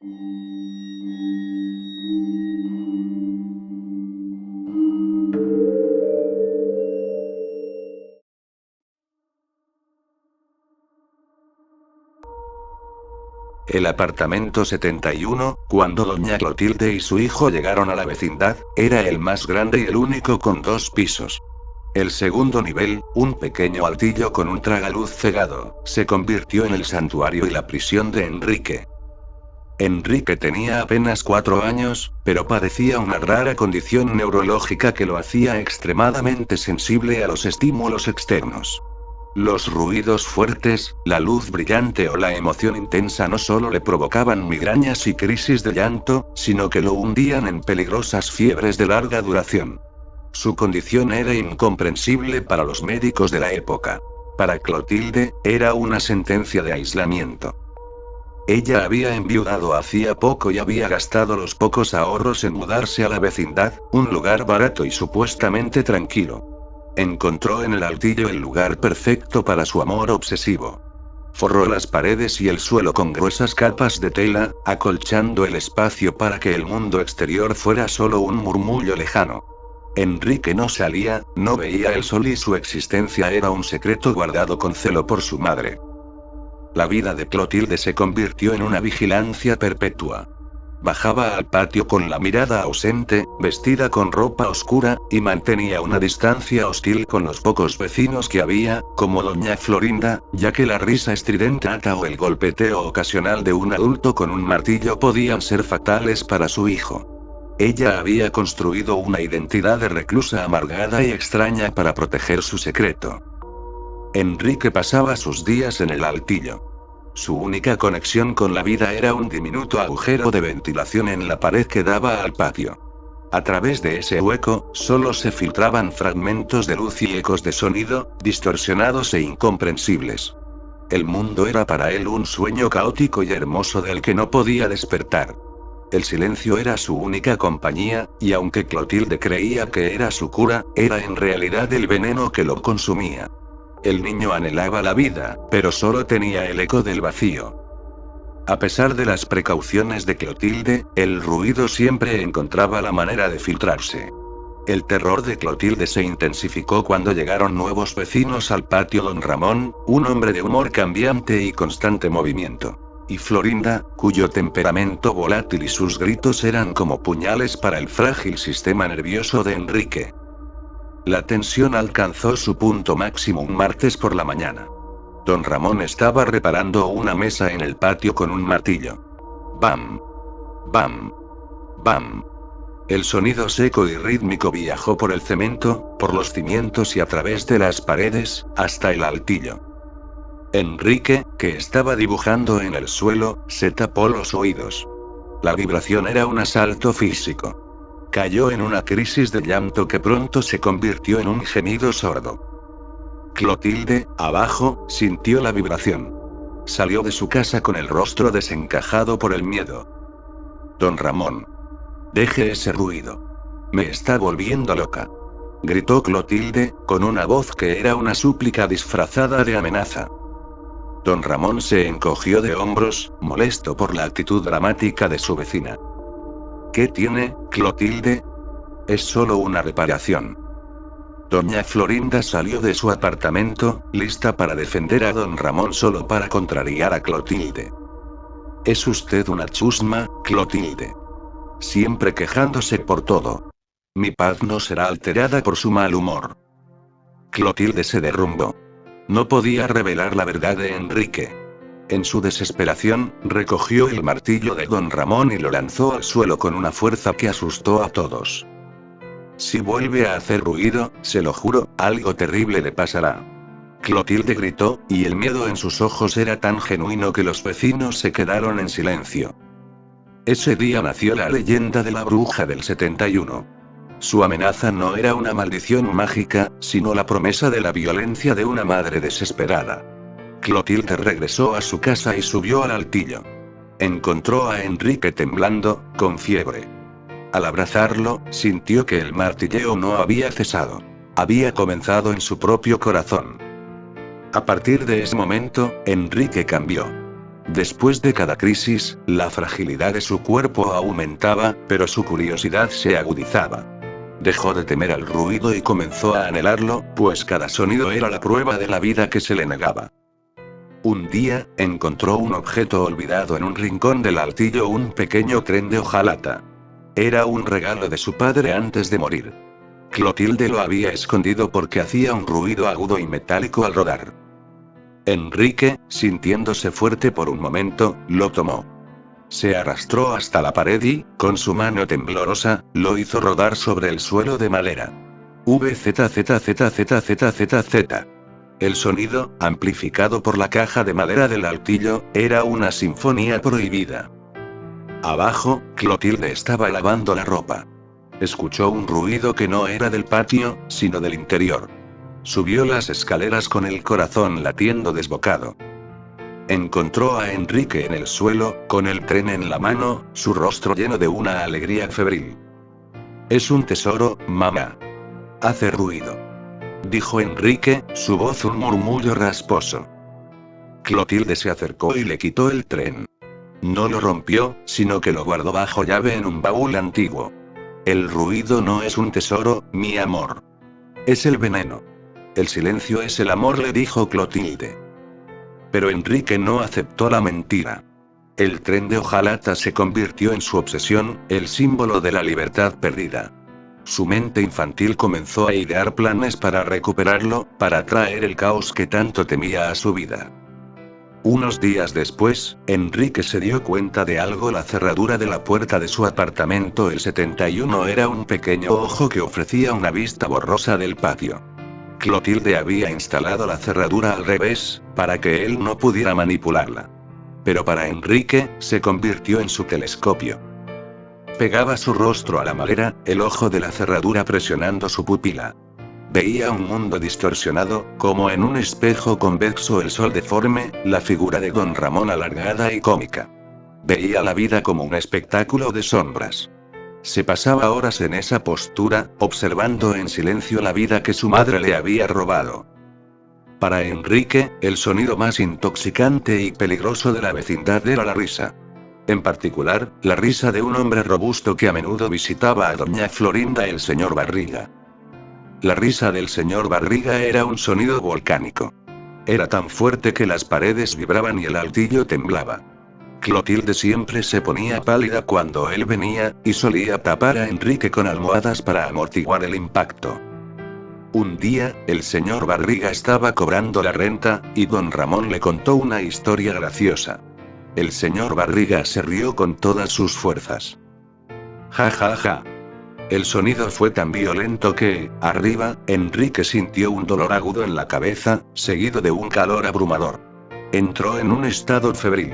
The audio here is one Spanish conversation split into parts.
El apartamento 71, cuando doña Clotilde y su hijo llegaron a la vecindad, era el más grande y el único con 2 pisos. El segundo nivel, un pequeño altillo con un tragaluz cegado, se convirtió en el santuario y la prisión de Enrique. Enrique tenía apenas 4 años, pero padecía una rara condición neurológica que lo hacía extremadamente sensible a los estímulos externos. Los ruidos fuertes, la luz brillante o la emoción intensa no solo le provocaban migrañas y crisis de llanto, sino que lo hundían en peligrosas fiebres de larga duración. Su condición era incomprensible para los médicos de la época. Para Clotilde, era una sentencia de aislamiento. Ella había enviudado hacía poco y había gastado los pocos ahorros en mudarse a la vecindad, un lugar barato y supuestamente tranquilo. Encontró en el altillo el lugar perfecto para su amor obsesivo. Forró las paredes y el suelo con gruesas capas de tela, acolchando el espacio para que el mundo exterior fuera solo un murmullo lejano. Enrique no salía, no veía el sol y su existencia era un secreto guardado con celo por su madre. La vida de Clotilde se convirtió en una vigilancia perpetua. Bajaba al patio con la mirada ausente, vestida con ropa oscura, y mantenía una distancia hostil con los pocos vecinos que había, como doña Florinda, ya que la risa estridente o el golpeteo ocasional de un adulto con un martillo podían ser fatales para su hijo. Ella había construido una identidad de reclusa amargada y extraña para proteger su secreto. Enrique pasaba sus días en el altillo. Su única conexión con la vida era un diminuto agujero de ventilación en la pared que daba al patio. A través de ese hueco, solo se filtraban fragmentos de luz y ecos de sonido, distorsionados e incomprensibles. El mundo era para él un sueño caótico y hermoso del que no podía despertar. El silencio era su única compañía, y aunque Clotilde creía que era su cura, era en realidad el veneno que lo consumía. El niño anhelaba la vida, pero solo tenía el eco del vacío. A pesar de las precauciones de Clotilde, el ruido siempre encontraba la manera de filtrarse. El terror de Clotilde se intensificó cuando llegaron nuevos vecinos al patio: don Ramón, un hombre de humor cambiante y constante movimiento. Y Florinda, cuyo temperamento volátil y sus gritos eran como puñales para el frágil sistema nervioso de Enrique. La tensión alcanzó su punto máximo un martes por la mañana. Don Ramón estaba reparando una mesa en el patio con un martillo. ¡Bam! ¡Bam! ¡Bam! El sonido seco y rítmico viajó por el cemento, por los cimientos y a través de las paredes, hasta el altillo. Enrique, que estaba dibujando en el suelo, se tapó los oídos. La vibración era un asalto físico. Cayó en una crisis de llanto que pronto se convirtió en un gemido sordo. Clotilde, abajo, sintió la vibración. Salió de su casa con el rostro desencajado por el miedo. Don Ramón. Deje ese ruido. Me está volviendo loca. Gritó Clotilde, con una voz que era una súplica disfrazada de amenaza. Don Ramón se encogió de hombros, molesto por la actitud dramática de su vecina. ¿Qué tiene, Clotilde? Es solo una reparación. Doña Florinda salió de su apartamento, lista para defender a don Ramón solo para contrariar a Clotilde. Es usted una chusma, Clotilde. Siempre quejándose por todo. Mi paz no será alterada por su mal humor. Clotilde se derrumbó. No podía revelar la verdad de Enrique. En su desesperación, recogió el martillo de don Ramón y lo lanzó al suelo con una fuerza que asustó a todos. Si vuelve a hacer ruido, se lo juro, algo terrible le pasará. Clotilde gritó, y el miedo en sus ojos era tan genuino que los vecinos se quedaron en silencio. Ese día nació la leyenda de la bruja del 71. Su amenaza no era una maldición mágica, sino la promesa de la violencia de una madre desesperada. Clotilde regresó a su casa y subió al altillo. Encontró a Enrique temblando, con fiebre. Al abrazarlo, sintió que el martilleo no había cesado. Había comenzado en su propio corazón. A partir de ese momento, Enrique cambió. Después de cada crisis, la fragilidad de su cuerpo aumentaba, pero su curiosidad se agudizaba. Dejó de temer al ruido y comenzó a anhelarlo, pues cada sonido era la prueba de la vida que se le negaba. Un día, encontró un objeto olvidado en un rincón del altillo, un pequeño tren de hojalata. Era un regalo de su padre antes de morir. Clotilde lo había escondido porque hacía un ruido agudo y metálico al rodar. Enrique, sintiéndose fuerte por un momento, lo tomó. Se arrastró hasta la pared y, con su mano temblorosa, lo hizo rodar sobre el suelo de madera. VZZZZZZZ. El sonido, amplificado por la caja de madera del altillo, era una sinfonía prohibida. Abajo, Clotilde estaba lavando la ropa. Escuchó un ruido que no era del patio, sino del interior. Subió las escaleras con el corazón latiendo desbocado. Encontró a Enrique en el suelo, con el tren en la mano, su rostro lleno de una alegría febril. «Es un tesoro, mamá. Hace ruido», dijo Enrique, su voz un murmullo rasposo. Clotilde se acercó y le quitó el tren. No lo rompió, sino que lo guardó bajo llave en un baúl antiguo. «El ruido no es un tesoro, mi amor. Es el veneno. El silencio es el amor», le dijo Clotilde. Pero Enrique no aceptó la mentira. El tren de hojalata se convirtió en su obsesión, el símbolo de la libertad perdida. Su mente infantil comenzó a idear planes para recuperarlo, para traer el caos que tanto temía a su vida. Unos días después, Enrique se dio cuenta de algo. La cerradura de la puerta de su apartamento el 71 era un pequeño ojo que ofrecía una vista borrosa del patio. Clotilde había instalado la cerradura al revés, para que él no pudiera manipularla. Pero para Enrique, se convirtió en su telescopio. Pegaba su rostro a la madera, el ojo de la cerradura presionando su pupila. Veía un mundo distorsionado, como en un espejo convexo, el sol deforme, la figura de don Ramón alargada y cómica. Veía la vida como un espectáculo de sombras. Se pasaba horas en esa postura, observando en silencio la vida que su madre le había robado. Para Enrique, el sonido más intoxicante y peligroso de la vecindad era la risa. En particular, la risa de un hombre robusto que a menudo visitaba a doña Florinda, el señor Barriga. La risa del señor Barriga era un sonido volcánico. Era tan fuerte que las paredes vibraban y el altillo temblaba. Clotilde siempre se ponía pálida cuando él venía, y solía tapar a Enrique con almohadas para amortiguar el impacto. Un día, el señor Barriga estaba cobrando la renta, y don Ramón le contó una historia graciosa. El señor Barriga se rió con todas sus fuerzas. Ja ja ja. El sonido fue tan violento que, arriba, Enrique sintió un dolor agudo en la cabeza, seguido de un calor abrumador. Entró en un estado febril.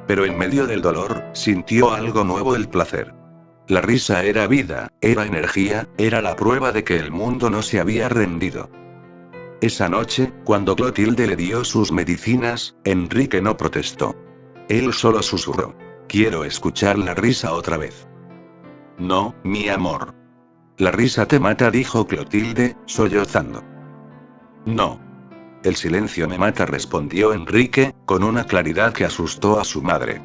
Pero en medio del dolor, sintió algo nuevo: el placer. La risa era vida, era energía, era la prueba de que el mundo no se había rendido. Esa noche, cuando Clotilde le dio sus medicinas, Enrique no protestó. Él solo susurró: «Quiero escuchar la risa otra vez». «No, mi amor. La risa te mata», dijo Clotilde, sollozando. «No. El silencio me mata», respondió Enrique, con una claridad que asustó a su madre.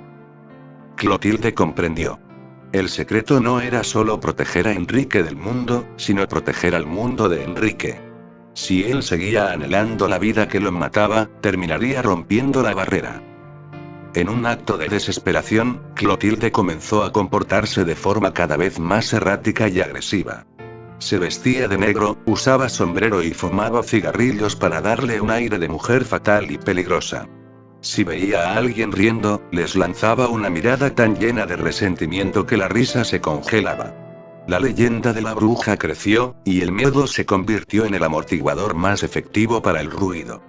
Clotilde comprendió. El secreto no era solo proteger a Enrique del mundo, sino proteger al mundo de Enrique. Si él seguía anhelando la vida que lo mataba, terminaría rompiendo la barrera. En un acto de desesperación, Clotilde comenzó a comportarse de forma cada vez más errática y agresiva. Se vestía de negro, usaba sombrero y fumaba cigarrillos para darle un aire de mujer fatal y peligrosa. Si veía a alguien riendo, les lanzaba una mirada tan llena de resentimiento que la risa se congelaba. La leyenda de la bruja creció, y el miedo se convirtió en el amortiguador más efectivo para el ruido.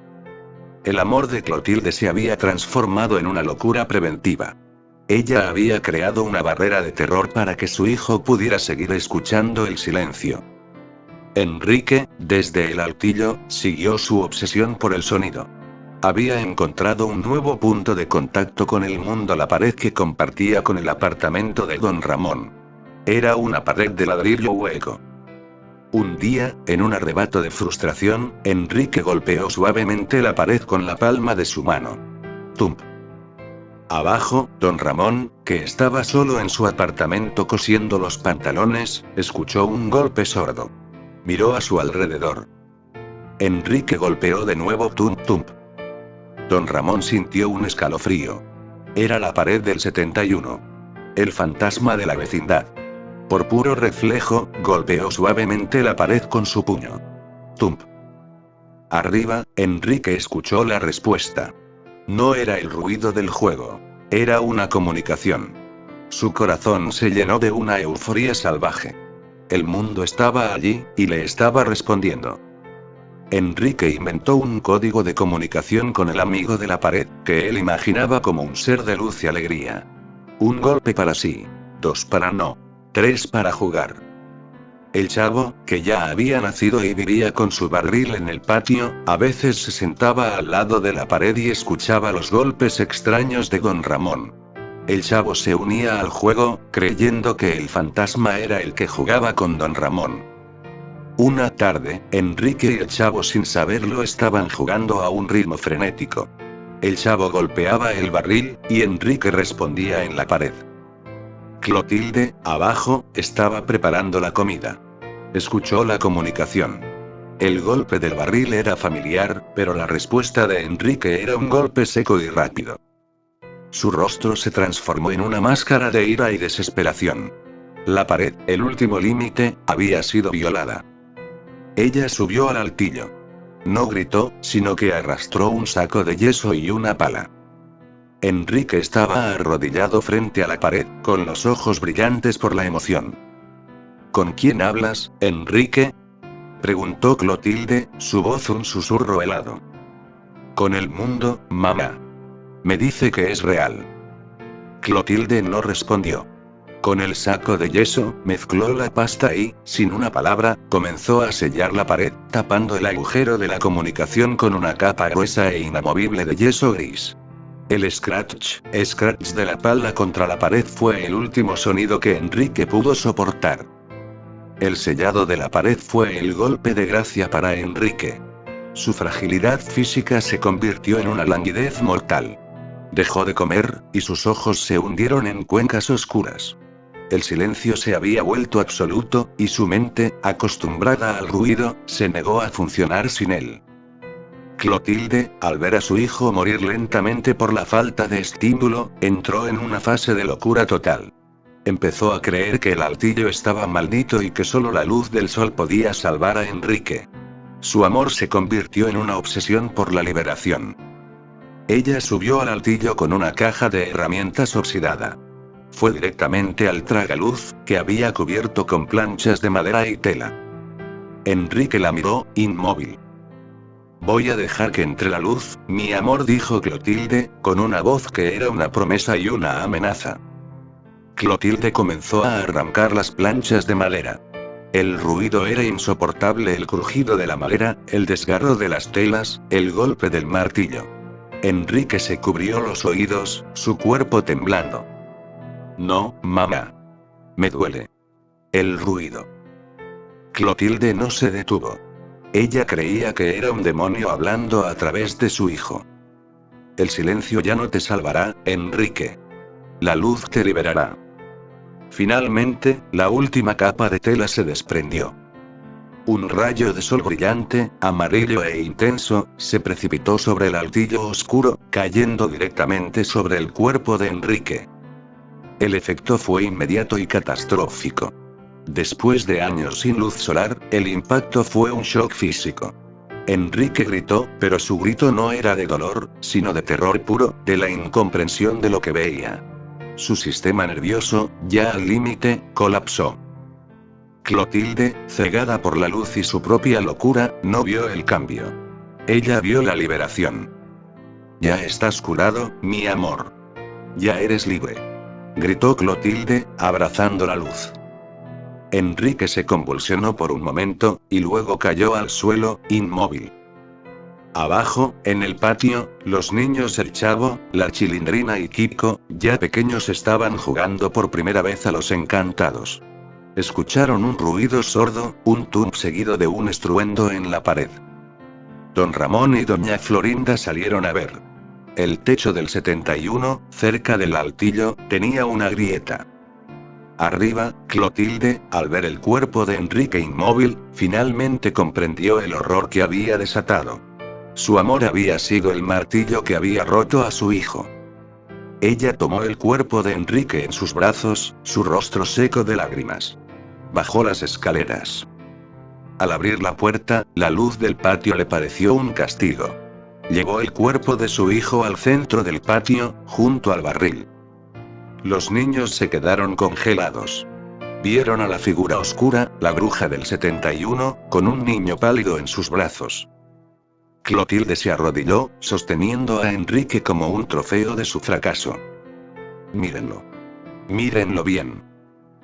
El amor de Clotilde se había transformado en una locura preventiva. Ella había creado una barrera de terror para que su hijo pudiera seguir escuchando el silencio. Enrique, desde el altillo, siguió su obsesión por el sonido. Había encontrado un nuevo punto de contacto con el mundo: la pared que compartía con el apartamento de don Ramón. Era una pared de ladrillo hueco. Un día, en un arrebato de frustración, Enrique golpeó suavemente la pared con la palma de su mano. ¡Tump! Abajo, don Ramón, que estaba solo en su apartamento cosiendo los pantalones, escuchó un golpe sordo. Miró a su alrededor. Enrique golpeó de nuevo tump tump. Don Ramón sintió un escalofrío. Era la pared del 71. El fantasma de la vecindad. Por puro reflejo, golpeó suavemente la pared con su puño. Tump. Arriba, Enrique escuchó la respuesta. No era el ruido del juego. Era una comunicación. Su corazón se llenó de una euforia salvaje. El mundo estaba allí, y le estaba respondiendo. Enrique inventó un código de comunicación con el amigo de la pared, que él imaginaba como un ser de luz y alegría. Un golpe para sí, 2 para no, 3 para jugar. El chavo, que ya había nacido y vivía con su barril en el patio, a veces se sentaba al lado de la pared y escuchaba los golpes extraños de don Ramón. El chavo se unía al juego, creyendo que el fantasma era el que jugaba con don Ramón. Una tarde, Enrique y el chavo sin saberlo estaban jugando a un ritmo frenético. El chavo golpeaba el barril, y Enrique respondía en la pared. Clotilde, abajo, estaba preparando la comida. Escuchó la comunicación. El golpe del barril era familiar, pero la respuesta de Enrique era un golpe seco y rápido. Su rostro se transformó en una máscara de ira y desesperación. La pared, el último límite, había sido violada. Ella subió al altillo. No gritó, sino que arrastró un saco de yeso y una pala. Enrique estaba arrodillado frente a la pared, con los ojos brillantes por la emoción. ¿Con quién hablas, Enrique?, preguntó Clotilde, su voz un susurro helado. Con el mundo, mamá. Me dice que es real. Clotilde no respondió. Con el saco de yeso, mezcló la pasta y, sin una palabra, comenzó a sellar la pared, tapando el agujero de la comunicación con una capa gruesa e inamovible de yeso gris. El scratch de la pala contra la pared fue el último sonido que Enrique pudo soportar. El sellado de la pared fue el golpe de gracia para Enrique. Su fragilidad física se convirtió en una languidez mortal. Dejó de comer, y sus ojos se hundieron en cuencas oscuras. El silencio se había vuelto absoluto, y su mente, acostumbrada al ruido, se negó a funcionar sin él. Clotilde, al ver a su hijo morir lentamente por la falta de estímulo, entró en una fase de locura total. Empezó a creer que el altillo estaba maldito y que solo la luz del sol podía salvar a Enrique. Su amor se convirtió en una obsesión por la liberación. Ella subió al altillo con una caja de herramientas oxidada. Fue directamente al tragaluz, que había cubierto con planchas de madera y tela. Enrique la miró, inmóvil. Voy a dejar que entre la luz, mi amor, dijo Clotilde, con una voz que era una promesa y una amenaza. Clotilde comenzó a arrancar las planchas de madera. El ruido era insoportable, el crujido de la madera, el desgarro de las telas, el golpe del martillo. Enrique se cubrió los oídos, su cuerpo temblando. No, mamá. Me duele. El ruido. Clotilde no se detuvo. Ella creía que era un demonio hablando a través de su hijo. El silencio ya no te salvará, Enrique. La luz te liberará. Finalmente, la última capa de tela se desprendió. Un rayo de sol brillante, amarillo e intenso, se precipitó sobre el altillo oscuro, cayendo directamente sobre el cuerpo de Enrique. El efecto fue inmediato y catastrófico. Después de años sin luz solar, el impacto fue un shock físico. Enrique gritó, pero su grito no era de dolor, sino de terror puro, de la incomprensión de lo que veía. Su sistema nervioso, ya al límite, colapsó. Clotilde, cegada por la luz y su propia locura, no vio el cambio. Ella vio la liberación. Ya estás curado, mi amor. Ya eres libre. Gritó Clotilde, abrazando la luz. Enrique se convulsionó por un momento, y luego cayó al suelo, inmóvil. Abajo, en el patio, los niños el Chavo, la Chilindrina y Kiko, ya pequeños, estaban jugando por primera vez a los encantados. Escucharon un ruido sordo, un tump seguido de un estruendo en la pared. Don Ramón y doña Florinda salieron a ver. El techo del 71, cerca del altillo, tenía una grieta. Arriba, Clotilde, al ver el cuerpo de Enrique inmóvil, finalmente comprendió el horror que había desatado. Su amor había sido el martillo que había roto a su hijo. Ella tomó el cuerpo de Enrique en sus brazos, su rostro seco de lágrimas. Bajó las escaleras. Al abrir la puerta, la luz del patio le pareció un castigo. Llevó el cuerpo de su hijo al centro del patio, junto al barril. Los niños se quedaron congelados. Vieron a la figura oscura, la bruja del 71, con un niño pálido en sus brazos. Clotilde se arrodilló, sosteniendo a Enrique como un trofeo de su fracaso. «Mírenlo. Mírenlo bien»,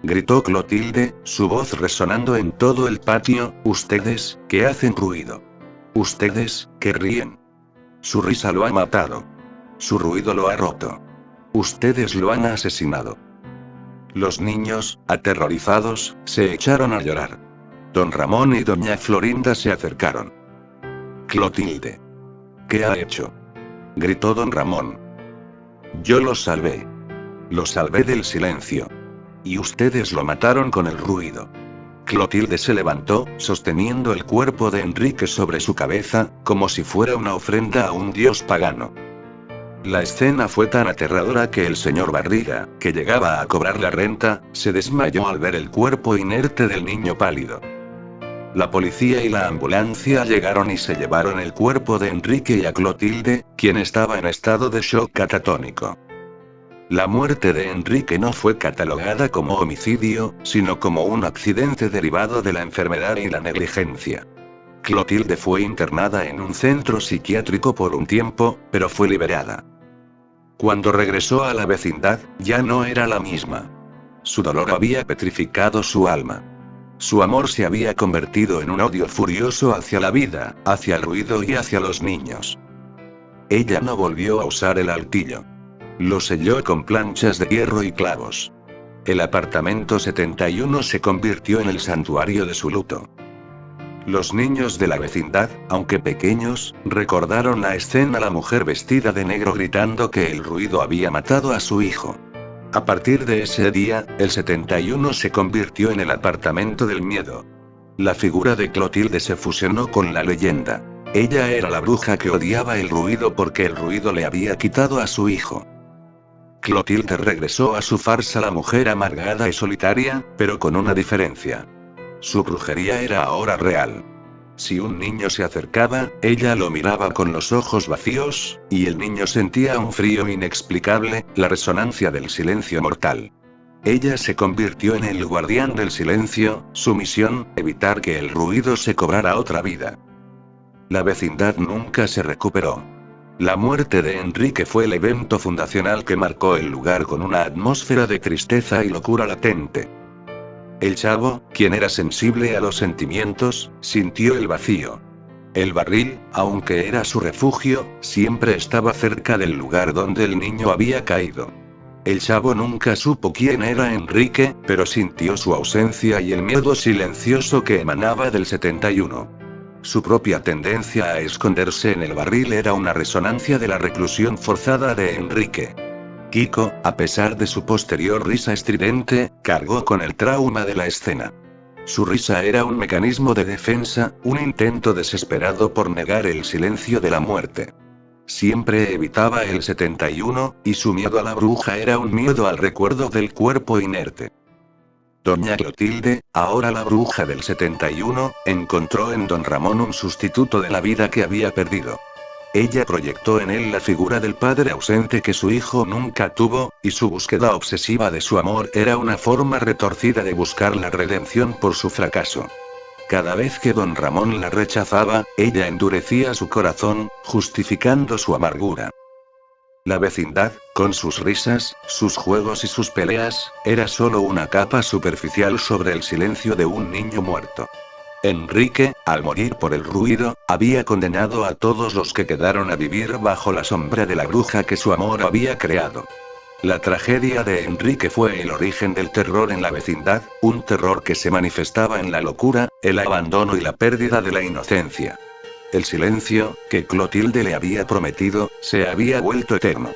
gritó Clotilde, su voz resonando en todo el patio. «Ustedes, que hacen ruido. Ustedes, que ríen. Su risa lo ha matado. Su ruido lo ha roto. Ustedes lo han asesinado». Los niños, aterrorizados, se echaron a llorar. Don Ramón y doña Florinda se acercaron. «Clotilde. ¿Qué ha hecho?», gritó don Ramón. «Yo los salvé. Los salvé del silencio. Y ustedes lo mataron con el ruido». Clotilde se levantó, sosteniendo el cuerpo de Enrique sobre su cabeza, como si fuera una ofrenda a un dios pagano. La escena fue tan aterradora que el señor Barriga, que llegaba a cobrar la renta, se desmayó al ver el cuerpo inerte del niño pálido. La policía y la ambulancia llegaron y se llevaron el cuerpo de Enrique y a Clotilde, quien estaba en estado de shock catatónico. La muerte de Enrique no fue catalogada como homicidio, sino como un accidente derivado de la enfermedad y la negligencia. Clotilde fue internada en un centro psiquiátrico por un tiempo, pero fue liberada. Cuando regresó a la vecindad, ya no era la misma. Su dolor había petrificado su alma. Su amor se había convertido en un odio furioso hacia la vida, hacia el ruido y hacia los niños. Ella no volvió a usar el altillo. Lo selló con planchas de hierro y clavos. El apartamento 71 se convirtió en el santuario de su luto. Los niños de la vecindad, aunque pequeños, recordaron la escena, la mujer vestida de negro gritando que el ruido había matado a su hijo. A partir de ese día, el 71 se convirtió en el apartamento del miedo. La figura de Clotilde se fusionó con la leyenda. Ella era la bruja que odiaba el ruido porque el ruido le había quitado a su hijo. Clotilde regresó a su farsa, la mujer amargada y solitaria, pero con una diferencia. Su brujería era ahora real. Si un niño se acercaba, ella lo miraba con los ojos vacíos, y el niño sentía un frío inexplicable, la resonancia del silencio mortal. Ella se convirtió en el guardián del silencio, su misión, evitar que el ruido se cobrara otra vida. La vecindad nunca se recuperó. La muerte de Enrique fue el evento fundacional que marcó el lugar con una atmósfera de tristeza y locura latente. El chavo, quien era sensible a los sentimientos, sintió el vacío. El barril, aunque era su refugio, siempre estaba cerca del lugar donde el niño había caído. El chavo nunca supo quién era Enrique, pero sintió su ausencia y el miedo silencioso que emanaba del 71. Su propia tendencia a esconderse en el barril era una resonancia de la reclusión forzada de Enrique. Kiko, a pesar de su posterior risa estridente, cargó con el trauma de la escena. Su risa era un mecanismo de defensa, un intento desesperado por negar el silencio de la muerte. Siempre evitaba el 71, y su miedo a la bruja era un miedo al recuerdo del cuerpo inerte. Doña Clotilde, ahora la bruja del 71, encontró en don Ramón un sustituto de la vida que había perdido. Ella proyectó en él la figura del padre ausente que su hijo nunca tuvo, y su búsqueda obsesiva de su amor era una forma retorcida de buscar la redención por su fracaso. Cada vez que don Ramón la rechazaba, ella endurecía su corazón, justificando su amargura. La vecindad, con sus risas, sus juegos y sus peleas, era solo una capa superficial sobre el silencio de un niño muerto. Enrique, al morir por el ruido, había condenado a todos los que quedaron a vivir bajo la sombra de la bruja que su amor había creado. La tragedia de Enrique fue el origen del terror en la vecindad, un terror que se manifestaba en la locura, el abandono y la pérdida de la inocencia. El silencio, que Clotilde le había prometido, se había vuelto eterno.